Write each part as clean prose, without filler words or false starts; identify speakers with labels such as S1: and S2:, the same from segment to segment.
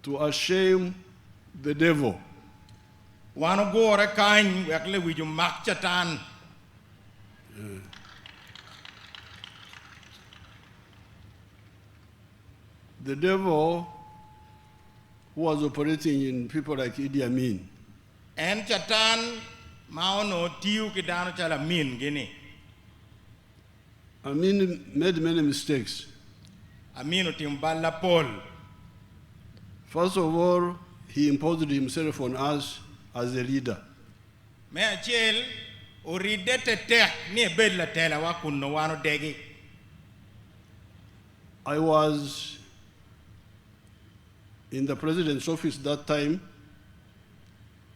S1: to ashame the devil.
S2: Wano gore kain wekle wiju mak chatan.
S1: The devil who was operating in people like Idi Amin.
S2: En chatan maono tiu kidano chala min gini.
S1: Amin made many mistakes.
S2: Amino timbala Paul.
S1: First of all, he imposed himself on us as a leader.
S2: Me achel oridete tek ni bedla tela wa kunno wano degi.
S1: I was in the president's office that time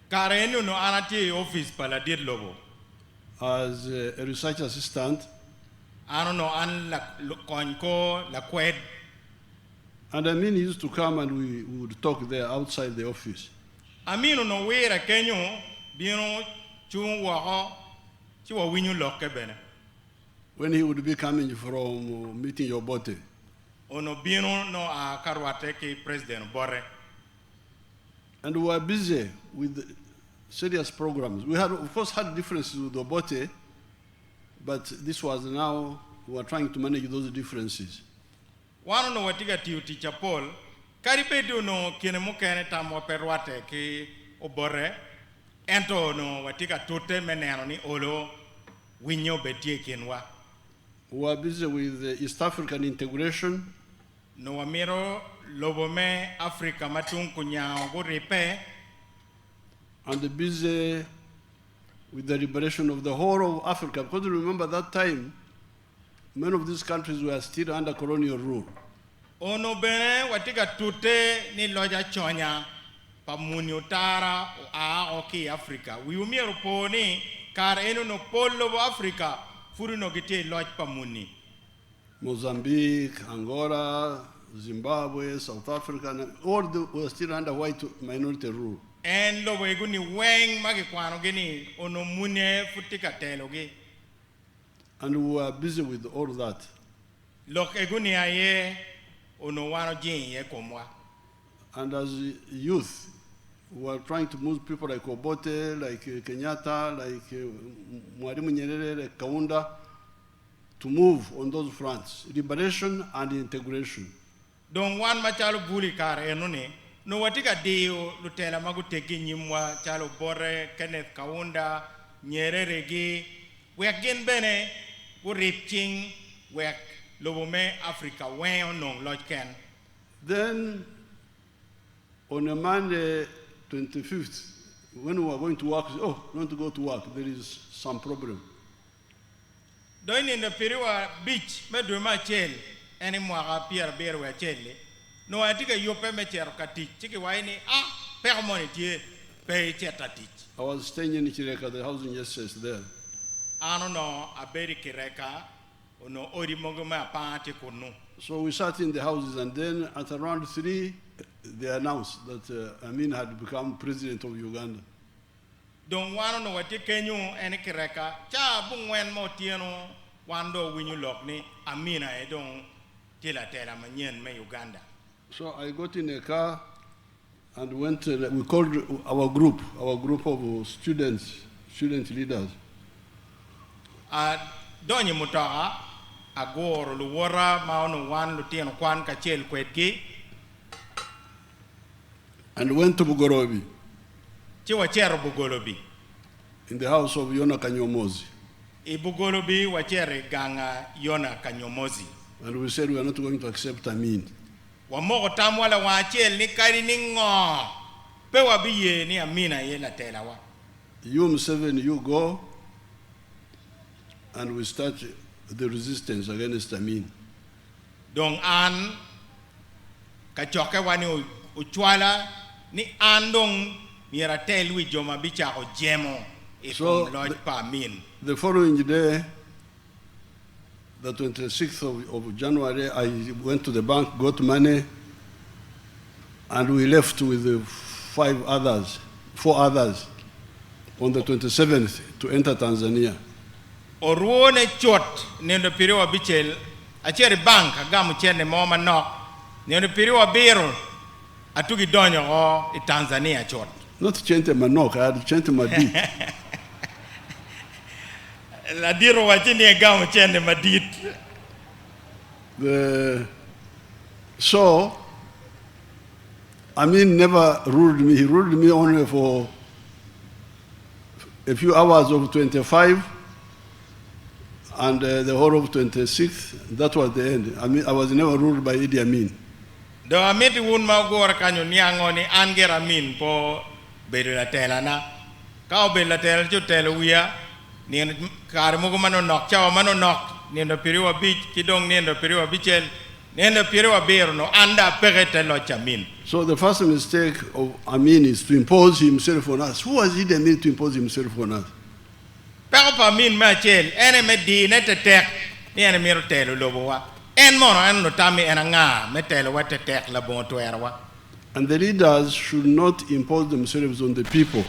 S2: Karenu no anati office pala dir lobo.
S1: as a research assistant,
S2: Ano no an la konko la kwed.
S1: and Amin used to come and we would talk there outside the office.
S2: Amino no wera kenyo bino chung wa chi wa winyu lokke bene.
S1: When he would be coming from meeting your bote.
S2: Ono bino no a karwate ki president Borre.
S1: And we were busy with serious programs. We had, of course, had differences with Obote, but this was now, we were trying to manage those differences.
S2: Wano no watiga tiu teacher Paul, karipedu no kinemu kene tamo perwate ki obore, ento no watiga tote meneno ni olo winyo betie kinwa.
S1: We were busy with East African integration,
S2: No wamiro lobome Africa matung kunyao go repe,
S1: and busy with the liberation of the whole of Africa. Because remember that time, many of these countries were still under colonial rule.
S2: ono bene watiga tote ni loja chonya pamuniutara a oki Africa. Wiumiro poni kar eno no polo Africa furu no gite loj pamuni.
S1: Mozambique, Angola, Zimbabwe, South Africa, and all were still under white minority rule.
S2: En lo wegu ni weng magi kwano gini ono mune futika telogi.
S1: And we were busy with all that.
S2: Lok egu ni aye ono wano jin ye komwa.
S1: And as youth, we were trying to move people like Obote, like Kenyatta, like Mwalimu Nyerere, like Kaunda, to move on those fronts, liberation and integration.
S2: Don wan machalo buli kar enune no watika dio lutela magu teki nyimwa chalo Borre, Kenneth Kaunda, Nyerere gi wek gin bene go ripching wek lobome Africa wen onong loj ken.
S1: Then, on a Monday, 25th, when we were going to work, oh, we want to go to work, there is some problem.
S2: Doin in the periwa beach me do ma chel eni mwa pier ber we chelle no atika yope me cher kati chiki waini permoni tie pe cheta tich.
S1: I was staying in Chireka, the housing justice there.
S2: Ano no aberi kireka ono ori mongo ma paati kunu.
S1: So we sat in the houses, and then at around 3, they announced that Amin had become president of Uganda.
S2: Don wano no wati kenyu eni kireka cha bungwen mo tieno wando winyu lokni Amina edong tila tela manyen me Uganda.
S1: So I got in a car and went, we called our group of student leaders.
S2: Donye mutaha agoro luwara maono wan lutieno kwan kachel kwetki.
S1: And went to Bugorobi.
S2: Chiwa chero Bugolobi.
S1: In the house of Yona Kanyomozi.
S2: Bugolobi wachere ganga Yona Kanyomozi.
S1: And we said we are not going to accept Amin.
S2: Wamoko tamwala wachel ni kari ningo. Pe wabiye ni Amina ye la tela wa.
S1: You, Museveni, you go, and we start the resistance against Amin.
S2: Dong an kachoke wani uchwala ni andong mira telwi joma bicha o jemo
S1: So
S2: lodge pa Amin.
S1: The following day, the 26th of January, I went to the bank, got money, and we left with the 4 others on the 27th to enter Tanzania.
S2: Oruone chot nendo piriwa bichel achere bank agamu chene moma nok nendo piriwa biro atugi donyo go i Tanzania chot.
S1: Not Chente Manok, I had Chente Madit.
S2: La diro wachini e gawo chende madit.
S1: So, Amin never ruled me. He ruled me only for a few hours of 25 and the whole of 26. That was the end. I was never ruled by Idi Amin.
S2: Do amiti wun ma gora kanyo niango ni Anger Amin po bedu la tela na. Kao bedu la tela ju tela uya. Ni kare mugo mano nok, chawa mano nok. Ni ndo piriwa bich, kidong ni ndo piriwa bichel. Ni ndo piriwa beru no anda pegete lo chamin.
S1: So the first mistake of Amin is to impose himself on us. Who was Idi Amin to impose himself on us?
S2: Pero pa Amin ma chel, ene me di ne te tek, ni ene miro telo lobo wa. En mono en no tami ena nga, me telo wa te tek la bon to erwa.
S1: And the leaders should not impose themselves on the people.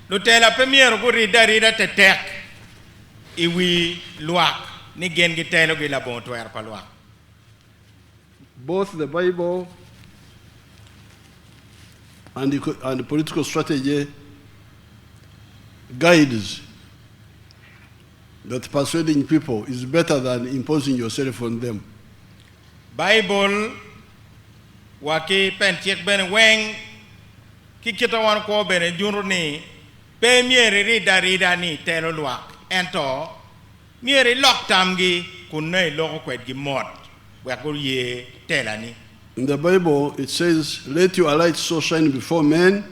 S2: Lutela premier go rida te tek, iwi luak, ni gen gitelo gi la bon to erpa luak.
S1: Both the Bible and the political strategy guides that persuading people is better than imposing yourself on them.
S2: Bible waki pen chek ben weng ki kita wan ko ben junru ni pe mieri rida ni telo luak ento mieri lok tamgi kunai loko kwet gi mod wako ye tela ni.
S1: In the Bible, it says, "Let your light so shine before men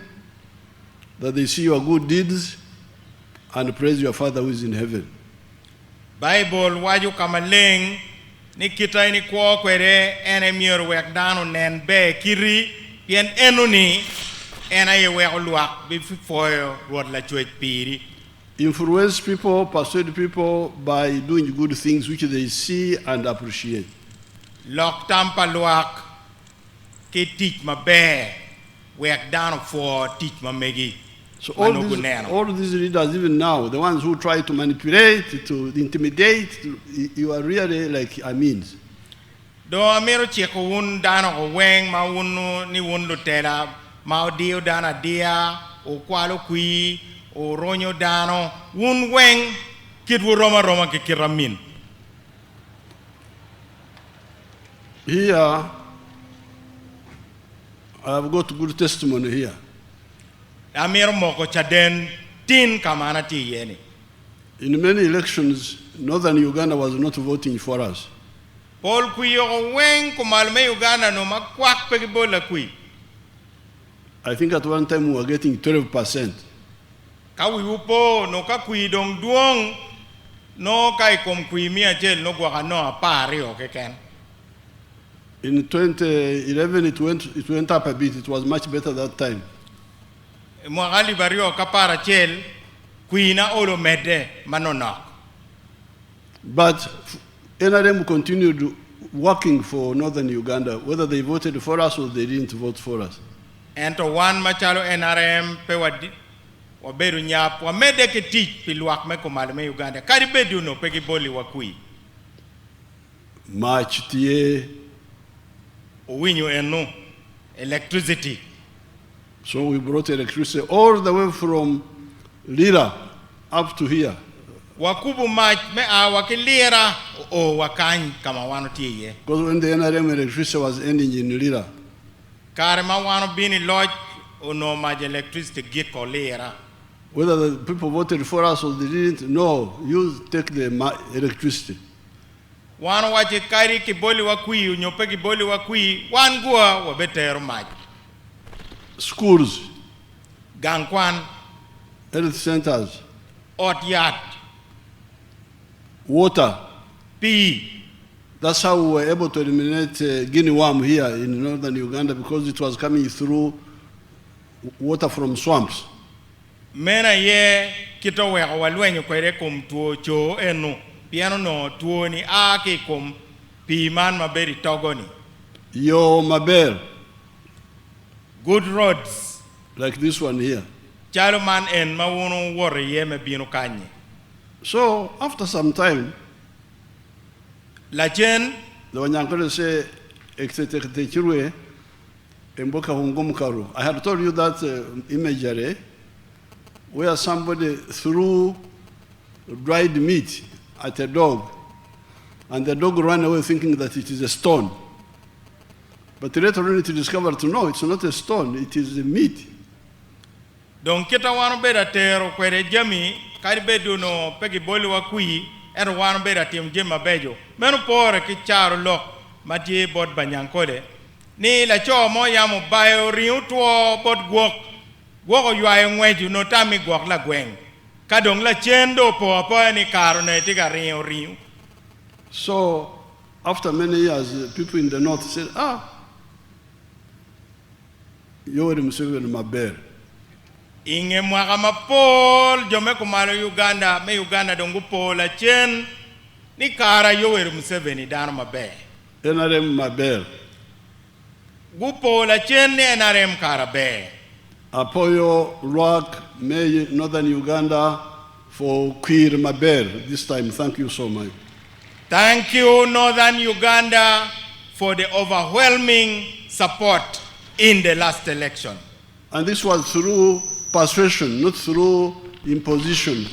S1: that they see your good deeds and praise your Father who is in heaven."
S2: Bible waju kamaleng ni kita ini kwa kwere ene mier wek dano nen be kiri pien enuni ena ye wek luak before rod la chwech piri.
S1: Influence people, persuade people by doing good things which they see and appreciate.
S2: Lok tampa luak ke teach ma be wek dano for teach ma megi.
S1: So all these leaders, even now, the ones who try to manipulate, to intimidate, you are really like Amins.
S2: Do amiro cheko wun dano ko weng ma wunu ni wun lutela ma dio dana dia o kwalo kui o ronyo dano wun weng kidwu roma ke kiramin.
S1: Here, I have got good testimony here.
S2: Amir moko chaden tin kamana ti yeni.
S1: In many elections, northern Uganda was not voting for us.
S2: Paul kuyo weng kumalme Uganda no makwak pegibola kui.
S1: I think at one time we were getting 12%.
S2: Kawi upo no ka kui dong duong no kai kom kui mia jel no gwa no apari o keken.
S1: In 2011, it went up a bit. It was much better that time.
S2: Mwagali bario kapara chel kuina olo mede manona.
S1: But NRM continued working for northern Uganda, whether they voted for us or they didn't vote for us.
S2: Ento one machalo NRM pe waberu nyap wa mede ke teach piluak me komalme Uganda. Kari bedu no pegi boli wakui.
S1: March tie.
S2: Winyo eno electricity.
S1: So we brought electricity all the way from Lira up to here.
S2: Wakubu mach me wakilira o wakany kama wano tiye.
S1: Because when the NRM electricity was ending in Lira.
S2: Karema wano bini lodge o no maj electricity giko lira.
S1: Whether the people voted for us or they didn't, no, you take the electricity.
S2: Wano wache kairi kiboli wakui, unyope kiboli wakui, wangua wabetero maj.
S1: Schools,
S2: Gangkwan,
S1: health centers,
S2: Otyat,
S1: water.
S2: P.
S1: That's how we were able to eliminate guinea worm here in northern Uganda because it was coming through water from swamps.
S2: Mena ye kito weko walwenyo kwere kum tuo cho enu, piano no tuo ni ake kum piman maberi togoni.
S1: Yo maber.
S2: Good roads.
S1: Like this one here.
S2: Chaluman en mawuno worry ye me binu kanye.
S1: So after some time,
S2: La chen,
S1: the Wanyankole say, Mboka Hungumkaru. I had told you that imagery where somebody threw dried meat at a dog, and the dog ran away thinking that it is a stone. But later on it discovered to no, it's not a stone, it is a meat.
S2: Donc kita wano beda tero kwere jami kari bedu no pegi bolu wa kui ero wano beda tim jema bejo menu pore ki charo lok mati bot banyankode ni la cho mo yamo bayo riu tuo bot gwok yuayo ngweju no tami gwok la gweng kadong la chendo po ni karo ne tiga riu.
S1: So after many years, people in the north said, Yoweri Museveni maber.
S2: Inge mwaka mapol jome kumalo Uganda me Uganda dongu pola chen ni kara Yoweri Museveni dano maber.
S1: NRM maber.
S2: Gupola chen ni NRM kara be.
S1: Apoyo Rock me northern Uganda for queer maber this time. Thank you so much.
S2: Thank you northern Uganda for the overwhelming support in the last election.
S1: And this was through persuasion, not through imposition.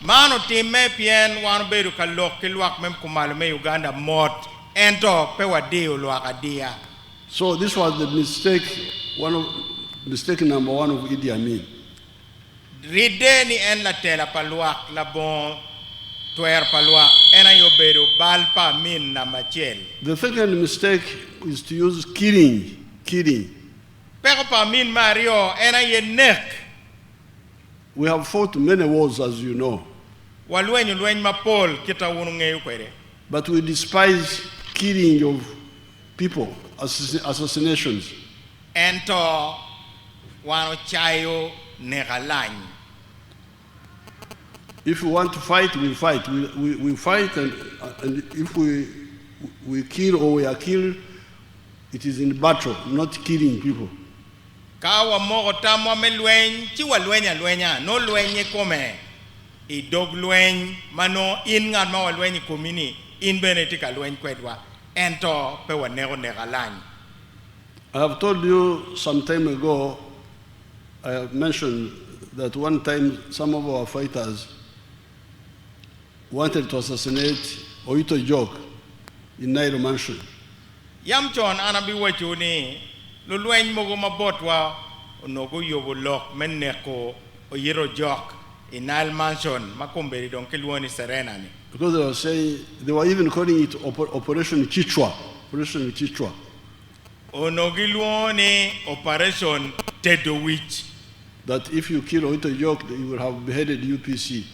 S2: Mano time pien wano beru kalok kilwak mem kumalo me Uganda mot ento pewa dio luaka dia.
S1: So this was the mistake, mistake number one of Idi Amin.
S2: Ride ni en la tela paluak la bon tuer paluak ena yo beru balpa min na machel.
S1: The second mistake is to use killing.
S2: Pero pa min Mario ena ye nek.
S1: We have fought many wars, as you know.
S2: Walwenyu mapol kita wununge ukwere.
S1: But we despise killing of people, assassinations.
S2: Ento wano chayo negalany.
S1: If we want to fight, we fight. We fight, and if we kill or we are killed, it is in battle, not killing people.
S2: Kawa mogo tamwa me lweny, chiwa lwenya, no lwenye kome. I dog lweny, mano in ngan ma lwenye komini, in benetika lweny kwedwa. Ento pewa negalany.
S1: I have told you some time ago, I have mentioned that one time some of our fighters wanted to assassinate Oito Jok in Nairo Mansion.
S2: Yamchon anabi wachuni, lulweny mogo mabotwa, onogo yobo lok meneko Oyiro Jok in Nairo Mansion, makumberi don kilwoni serena ni.
S1: Because they were saying, they were even calling it Operation Chichwa. Operation Chichwa.
S2: Onogilwoni Operation Tedowich.
S1: That if you kill Oito Jok, you will have beheaded UPC.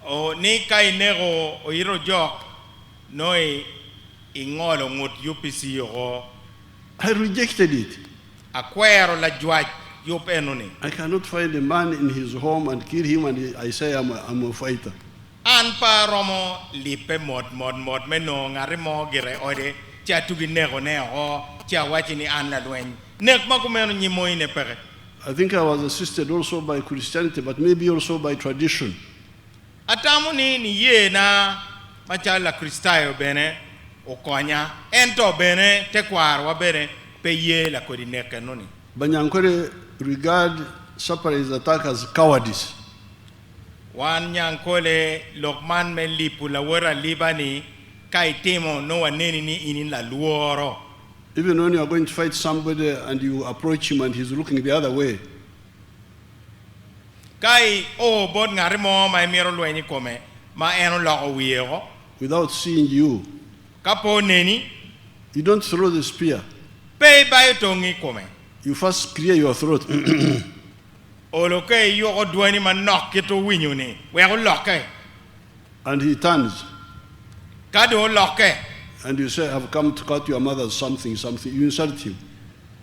S2: O ni kai nego Oyiro Jok, noi ingolo ngut UPC yo.
S1: I rejected it.
S2: Akwero la juaj yup enuni.
S1: I cannot find a man in his home and kill him and I say I'm a fighter.
S2: Anpa romo lipe mod meno ngari mo gire ode cha tugi nego neo cha wachi ni an la lwen. Nek makumeno nyimo ine pere.
S1: I think I was assisted also by Christianity, but maybe also by tradition.
S2: Atamu ni ye na machala Kristayo bene okonya ento bene tekwar wa bene pe ye la kodineka noni.
S1: Banyankore regard separate attack as cowardice.
S2: Wan nyankole lokman me lipu la wera libani kai temo no waneni ni inin la luoro.
S1: Even when you are going to fight somebody and you approach him and he's looking the other way.
S2: Kai o bod ngari mo mai miro lweni kome ma eno loko wiero.
S1: Without seeing you.
S2: Kapo neni.
S1: You don't throw the spear.
S2: Pei bayo tongi kome.
S1: You first clear your throat.
S2: Oloke yo odwani manok kito winyo ni. Wego loke.
S1: And he turns.
S2: Kado loke.
S1: And you say, I've come to cut your mother something. You insult him.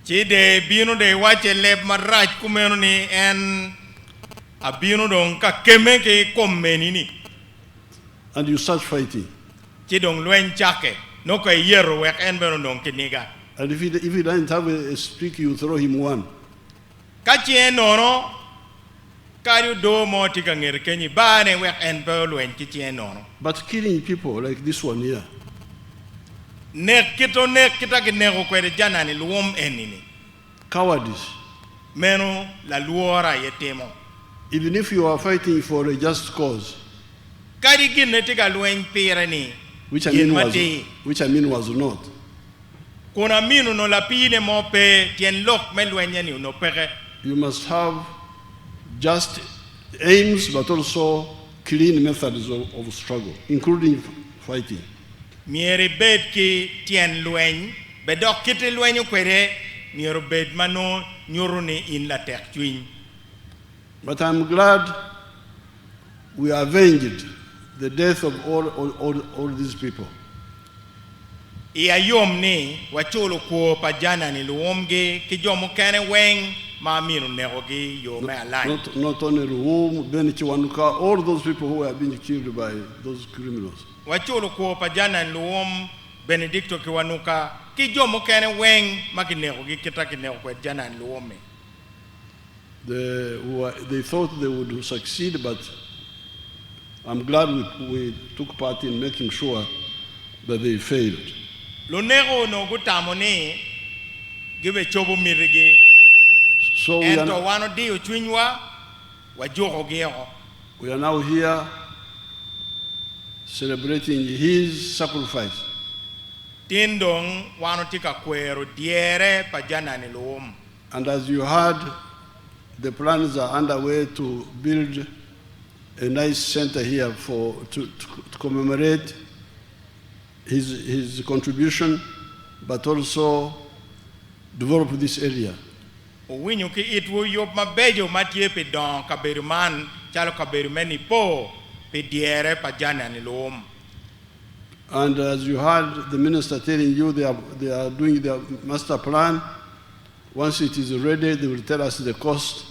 S2: Chide bino de wache leb maraj kumeno ni en abino don ka keme ke komeni ni.
S1: And you start fighting.
S2: Chidong lwen chake. No ka yero wek en beno don kiniga.
S1: And if he doesn't have a stick, you throw him one.
S2: Kachi nono. Karu do mo tika ngere kenyi bane wek en beno lwen kichi nono.
S1: But killing people like this one here.
S2: nek kita ki nego kwede janani luom enini.
S1: Cowardice.
S2: Meno la luora yetemo.
S1: Even if you are fighting for a just cause,
S2: Kadi ginetika luen pirani.
S1: which I mean was not.
S2: Kuna minu no lapine mo pe tien lok me luenyani no pere.
S1: You must have just aims, but also clean methods of struggle, including fighting.
S2: Miere bed ki tien luen, bedok kiti luenyu kwede, miere bed mano nyuruni in la tek twin.
S1: But I'm glad we avenged the death of all these people.
S2: Ia yom ni wachulu ko pajana ni luomge ki jomo kene weng ma minu nerogi yo me alai.
S1: Not only Ruum, Benichiwanuka, all those people who have been killed by those criminals.
S2: Wachulu ko pajana ni luom Benedicto Kiwanuka ki jomo kene weng ma ki nerogi kita ki nero ko jana ni luome.
S1: They thought they would succeed, but I'm glad we took part in making sure that they failed.
S2: Lonero no gutamoni gibe chobo mirige.
S1: So
S2: Ento wano di uchwinywa wajoro gero.
S1: we are now here celebrating his sacrifice.
S2: Tindong wano tika kwero diere pajana ni luom.
S1: And as you heard, the plans are underway to build a nice center here to commemorate his contribution, but also develop this area.
S2: Winyu ki itwu yop mabejo matie pe don kaberuman chalo kaberumeni po pe diere pajana ni luom.
S1: And as you heard the minister telling you, they are doing their master plan. Once it is ready, they will tell us the cost,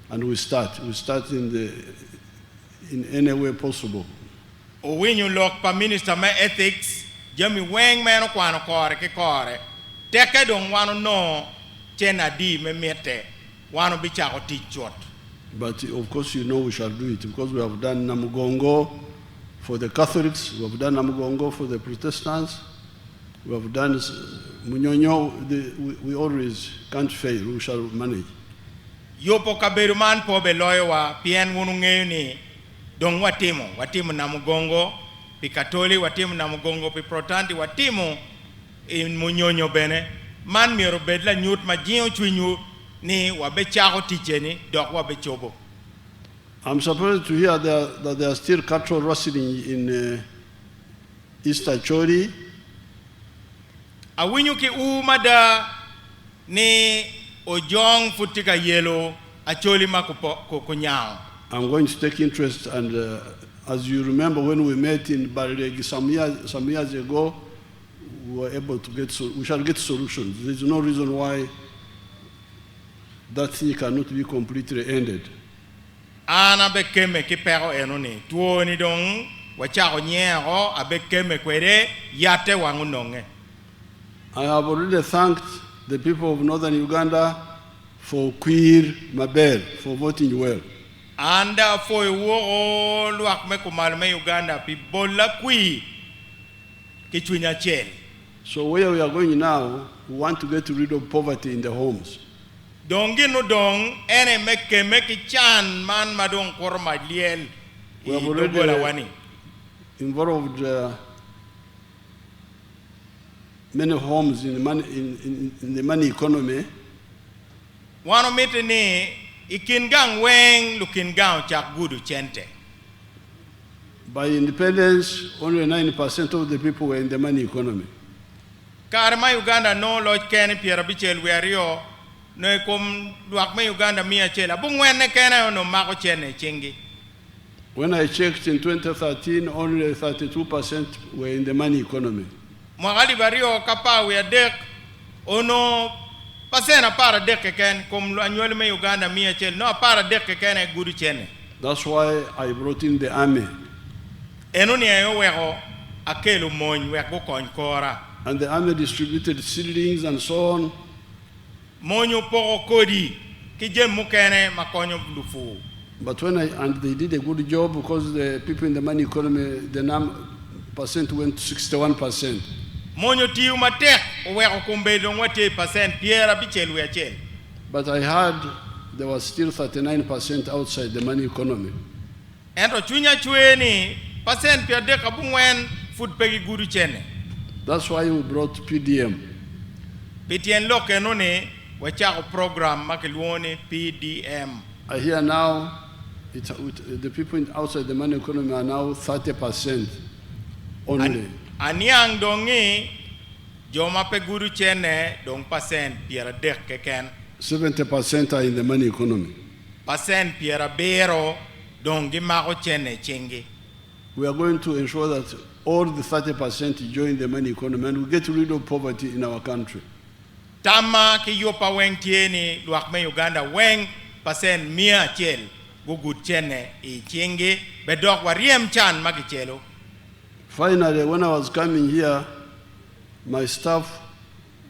S1: and we start. We start in any way possible.
S2: Winyu lok pa minister me ethics jami weng meno kwano kore ke kore. Teke dong wano no chena di me mete wano bichako tichot.
S1: But of course, you know we shall do it because we have done Namugongo for the Catholics, we have done Namugongo for the Protestants, we have done Munyonyo. We always can't fail. We shall manage.
S2: Yopo kaberuman po beloyo wa pien wunu ni dong watimu Namugongo, pi Katoli watimu Namugongo, pi Protestanti watimu in Munyonyo bene. Man miro bedla nyut majio chwinyu ni wabechako ticheni dok wabechobo.
S1: I'm surprised to hear that there are still cattle rustling in East Acholi.
S2: Awinyu ki umada ni ojong futika yelo Acholi makunyao.
S1: I'm going to take interest, and as you remember when we met in Barregi some years ago, we were able to we shall get solutions. There's no reason why that thing cannot be completely ended.
S2: Ana bekeme ki pero enoni tuoni dong wachako nyero abekeme kwere yate wangunonge.
S1: I have already thanked the people of northern Uganda for Queer Mabel for voting well.
S2: Anda foi wo luak me kumalme Uganda pi bola kui kichwinya chel.
S1: So where we are going now, we want to get rid of poverty in the homes.
S2: Dongi no dong ene meke chan man madong korma liel.
S1: We have already involved many homes in the money economy.
S2: Wano mete ni ikingang weng lukingang chak gudu chente.
S1: By independence, only 9% of the people were in the money economy.
S2: Karma Uganda no loj kene piera bichel werio no kom luak me Uganda mia chela bungwene kene no mako chene chingi.
S1: When I checked in 2013, only 32% were in the money economy.
S2: Mwagali bario kapa we dek ono pasena para dek ken kom annual me Uganda mia chel no para dek kene gudu chene.
S1: That's why I brought in the army.
S2: Enuni ayo weko akelu moñ weko konkora.
S1: And the army distributed seedlings and so on.
S2: Monyo poko kodi kije mukene makonyo lufu.
S1: But and they did a good job because the people in the money economy, the percent went to 61%.
S2: monyo tiu matek oweko kumbe dong wate percent piera bichel we achel.
S1: But I heard there was still 39% outside the money economy.
S2: Ento chunya chweni percent pia de kabungwen food pegi guru chene.
S1: That's why we brought PDM.
S2: PTN loke none wachako program makelwone PDM.
S1: I hear now the people outside the money economy are now 30% only.
S2: Aniang dongi joma pe guru chene dong percent piera dek keken.
S1: 70% are in the money economy.
S2: Percent piera bero dong gimako chene chengi.
S1: We are going to ensure that all the 30% join the money economy and we get rid of poverty in our country.
S2: Tama ki yopa weng tieni luakme Uganda weng percent mia chel gugut chene I chengi bedok wariem chan magichelo.
S1: Finally, when I was coming here, my staff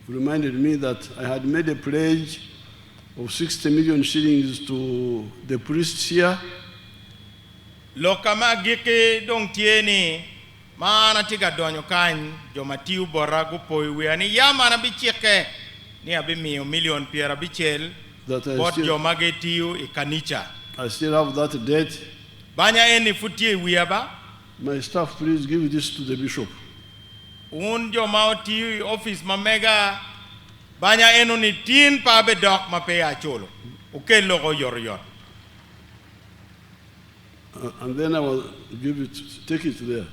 S1: reminded me that I had made a pledge of 60 million shillings to the priests here.
S2: Lokama gike dong tieni mana tiga donyo kan jomatiu boragu poiwe ani yamana bicheke ni abi million piera bichel
S1: That
S2: bot jomage tiu ikanicha.
S1: I still have that debt.
S2: Banya eni futie wiaba.
S1: My staff, please give this to the bishop.
S2: Un jomao tiu office mamega banya enu ni tin pa be dok mapea cholo. Uke logo yor.
S1: And then I will take it there.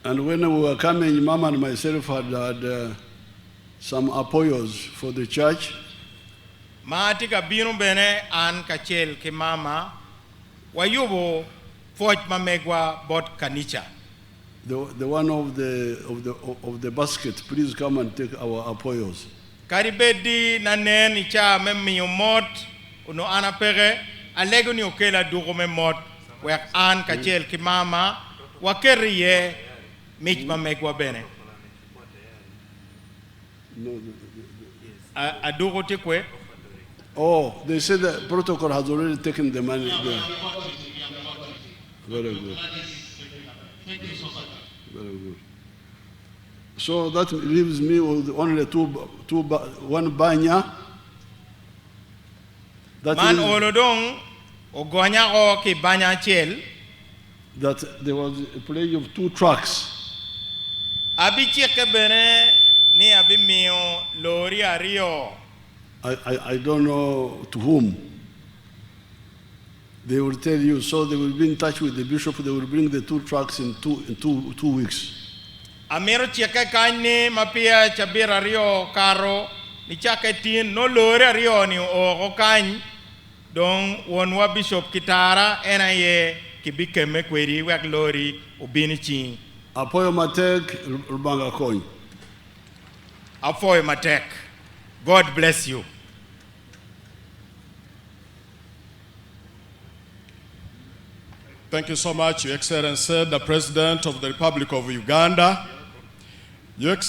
S1: And when we were coming, Mama and myself had some apoyos for the church.
S2: Maatika binu bene an kachel ke mama wayubo fort mamegwa bot kanicha.
S1: The one of the basket, please come and take our apoyos.
S2: Karibedi nanen icha memmi mot uno ana pere alego ni okela dugo memot wek an kachel ke mama wakeriye mich mamegwa bene.
S1: No,
S2: adugo tikwe.
S1: Oh, they said the protocol has already taken the money. Very good. Very good. So that leaves me with only one banya. That
S2: Man olodong ogonya o ki banya chel.
S1: That there was a pledge of 2 trucks.
S2: Abi cheke bene ni abi mio lori ario.
S1: I don't know to whom. They will tell you, so they will be in touch with the bishop, they will bring the 2 trucks in two weeks.
S2: Amiro cheke kani mapia chabira rio karo ni chake tin no lori rio ni o kany dong wonwa bishop kitara ena ye kibike mekweri wek lori ubini chi.
S1: Apoyo matek rubanga coin.
S2: Apoyo matek. God bless you.
S3: Thank you so much, Your Excellency, the President of the Republic of Uganda. Your Excellency,